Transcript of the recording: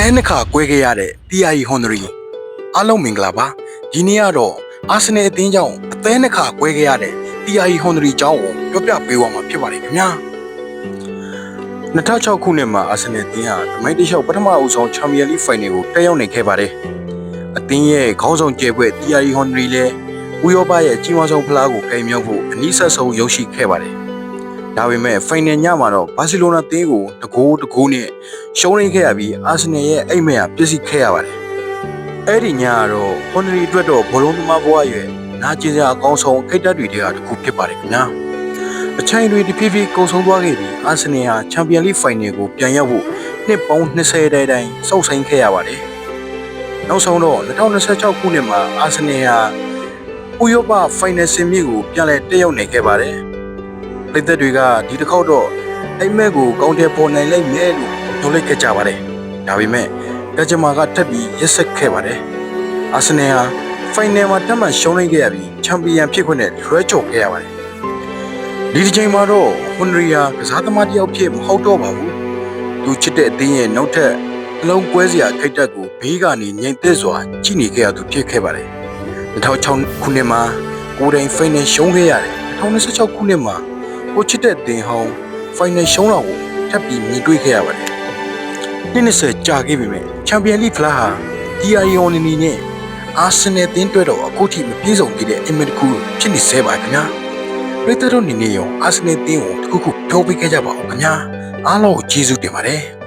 သဲနှစ်ခါကွဲခဲ့ရတဲ့ TIE Honori အားလုံးမင်္ဂလာပါဒီနေ့ကတော့အာဆင်နယ်အသင်းကြောင့်အသဲနှစ်ခါကွဲခဲ့ရတဲ့ TIE Honori ကြောင်းကိုပြောပြပေးသွားမှာဖြစ်ပါတယ်ခင်ဗျာ2006ခုနှစ်မှာအာဆင်နယ်အသင်းဟာတမိုင်းတလျှောက်ပထမအဦးဆုံးချန်ပီယံလိဖိုင်နယ်ကိုတက်ရောက်နိုင်ခဲ့ပါတယ်အသင်းရဲ့ခေါင်းဆောင်ကျဲဘွဲ့ TIE Honori လည်းဥရောပရဲ့အကြီးမားဆုံးဖလားကိုကင်မြောက်ဖို့အနည်းဆက်ဆုံးရောက်ရှိခဲ့ပါတယ်ဒါပေမဲ့ဖိုင်နယ်ညမှာတော့ဘာစီလိုနာအသင်းကိုတကိုးနဲ့ရှုံးနိမ့်ခဲ့ရပြီးအာဆင်နယ်ရဲ့အိမ်မက်ဟာပြည့်စည်ခဲ့ရပါတယ်။အဲ့ဒီညကတော့ဟွန်နရီအတွက်တော့ဘောလုံးသမားဘဝရဲ့နာကျင်စရာအကောင်းဆုံးခိတ်တက်တွေထဲကတစ်ခုဖြစ်ပါတယ်ခင်ဗျာ။အချိန်တွေတဖြည်းဖြည်းကုန်ဆုံးသွားခဲ့ပြီးအာဆင်နယ်ဟာချန်ပီယံလိဖိုင်နယ်ကိုပြန်ရောက်ဖို့နှစ်ပေါင်း20တိုင်စောင့်ဆိုင်းခဲ့ရပါတယ်။နောက်ဆုံးတော့2026ခုနှစ်မှာအာဆင်နယ်ဟာဥရောပဖိုင်နယ်ဆင်မြင့်ကိုပြန်လည်တက်ရောက်နိုင်ခဲ့ပါတယ်။ပြည်သက်တွေကဒီတစ်ခေါက်တော့အိမ်မက်ကိုကောင်းတဲ့ပေါ်နိုင်လိုက်မယ်လို့ပြောလိုက်ကြပါတယ်။ဒါပေမဲ့ကကြမာကထပ်ပြီးရက်ဆက်ခဲ့ပါတယ်။အာဆင်နယ်ဟာဖိုင်နယ်မှာတက်မှန်ရှုံးလိုက်ခဲ့ရပြီးချန်ပီယံဖြစ်ခွင့်နဲ့လွှဲချော်ခဲ့ရပါတယ်။ဒီတစ်ချိန်မှာတော့ဟွန်ရီယာကစားသမားတစ်ယောက်ဖြစ်မဟုတ်တော့ပါဘူး။သူချစ်တဲ့အသင်းရဲ့နောက်ထပ်အလုံးကွဲစရာခိတ်တက်ကိုဘေးကနေငြိမ်သက်စွာကြည့်နေခဲ့ရသူဖြစ်ခဲ့ပါတယ်။2006ခုနှစ်မှာကိုယ်တိုင်ဖိုင်နယ်ရှုံးခဲ့ရတယ်။2026ခုနှစ်မှာကိုချစ်တဲ့တင်ဟောင်းဖိုင်နယ်ရှုံးတော့ကိုထပ်ပြီးမြင်တွေ့ခဲ့ရပါတယ်။20ကြာခဲ့ပြီမဲ့ချန်ပီယံလိဖလားဟာ TIE Honori နဲ့အာဆင်နယ်အသင်းတွေ့တော့အခုထိမပြေဆုံးသေးတဲ့အင်မက်တစ်ခုဖြစ်နေသေးပါခင်ဗျာ။ပြည်သက်တို့နေနေရောအာဆင်နယ်အသင်းကိုတစ်ခုခုပြောပေးခဲ့ကြပါဦးခင်ဗျာ။အားလုံးကိုကျေးဇူးတင်ပါတယ်။